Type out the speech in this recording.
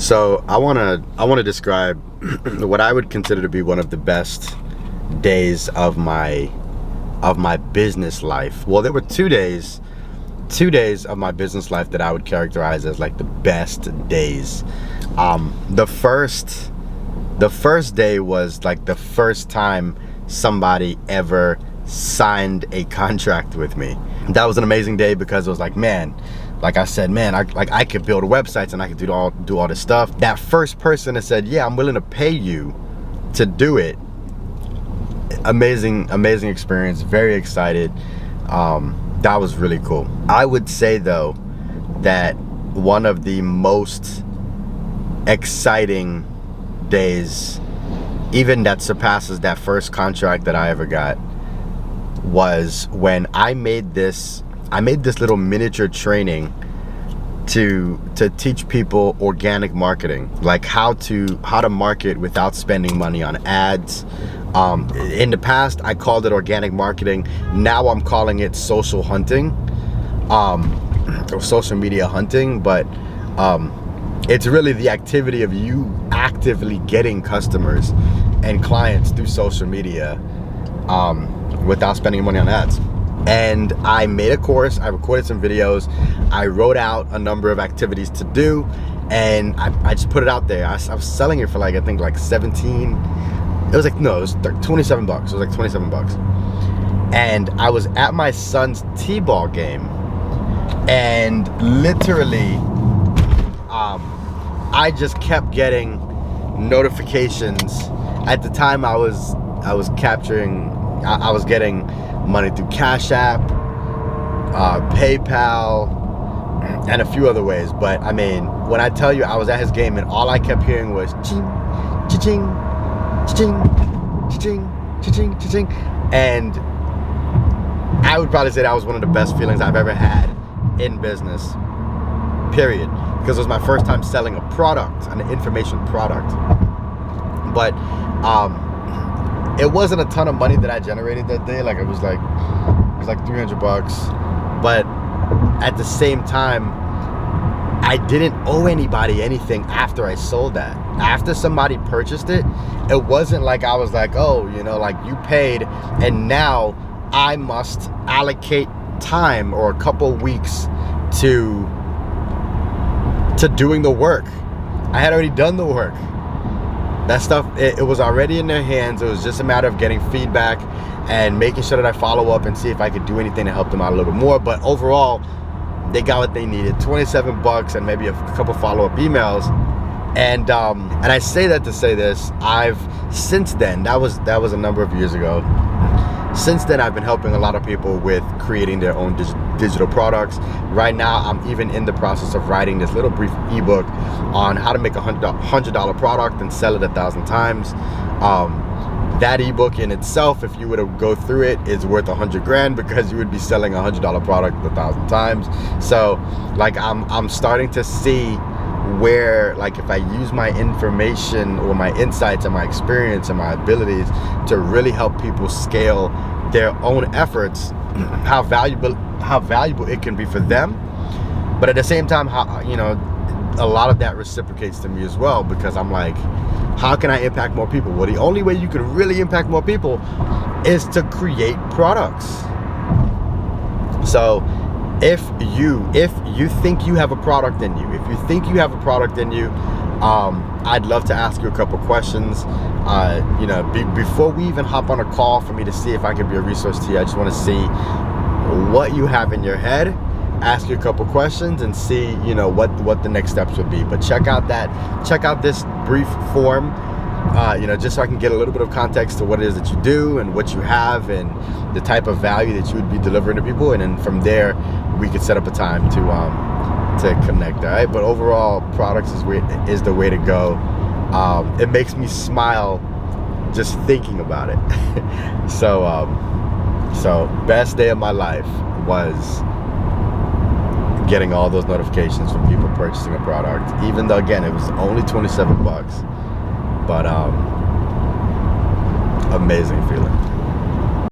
So I wanna describe what I would consider to be one of the best days of my business life. Well, there were 2 days of my business life that I would characterize as like the best days. The first day was like the first time somebody ever signed a contract with me. That was an amazing day because it was like, man, like I said, man, I could build websites and I could do all this stuff. That first person that said, yeah, I'm willing to pay you to do it. Amazing experience, very excited. That was really cool. I would say though that one of the most exciting days, even that surpasses that first contract that I ever got, was when I made this little miniature training to teach people organic marketing, like how to market without spending money on ads. In the past, I called it organic marketing. Now I'm calling it social hunting, or social media hunting. But it's really the activity of you actively getting customers and clients through social media without spending money on ads. And I made a course, I recorded some videos, I wrote out a number of activities to do, and I just put it out there. I was selling it for like, I think like 17, it was like, no, it was like 27 bucks. It was like 27 bucks. And I was at my son's t-ball game, and literally, I just kept getting notifications. At the time I was getting money through Cash App, PayPal, and a few other ways. But I mean, when I tell you I was at his game and all I kept hearing was ching, cha-ching, cha-ching, cha-ching, cha-ching, cha-ching. And I would probably say that was one of the best feelings I've ever had in business, period. Because it was my first time selling a product, an information product. But it wasn't a ton of money that I generated that day. Like it was like 300 bucks. But at the same time, I didn't owe anybody anything after I sold that. After somebody purchased it, it wasn't like I was like, oh, you know, like you paid and now I must allocate time or a couple weeks to doing the work. I had already done the work. That stuff, it was already in their hands. It was just a matter of getting feedback and making sure that I follow up and see if I could do anything to help them out a little bit more. But overall, they got what they needed, 27 bucks and maybe a couple follow-up emails. And I say that to say this, since then, that was a number of years ago. Since then, I've been helping a lot of people with creating their own digital products. Right now, I'm even in the process of writing this little brief ebook on how to make a $100 product and sell it 1,000 times. That ebook in itself, if you were to go through it, is worth 100 grand because you would be selling a $100 product 1,000 times. So, like, I'm starting to see where, like, if I use my information or my insights and my experience and my abilities to really help people scale their own efforts, how valuable it can be for them. But at the same time, how, you know, a lot of that reciprocates to me as well, because I'm like, how can I impact more people? Well, the only way you can really impact more people is to create products. So if you think you have a product in you, I'd love to ask you a couple questions. You know, before we even hop on a call for me to see if I can be a resource to you, I just want to see what you have in your head, ask you a couple questions, and see, you know, what the next steps would be. But check out this brief form, you know, just so I can get a little bit of context to what it is that you do and what you have and the type of value that you would be delivering to people. And then from there, we could set up a time to connect. All right. But overall, products is the way to go. It makes me smile just thinking about it. So best day of my life was getting all those notifications from people purchasing a product, even though, again, it was only 27 bucks. But amazing feeling.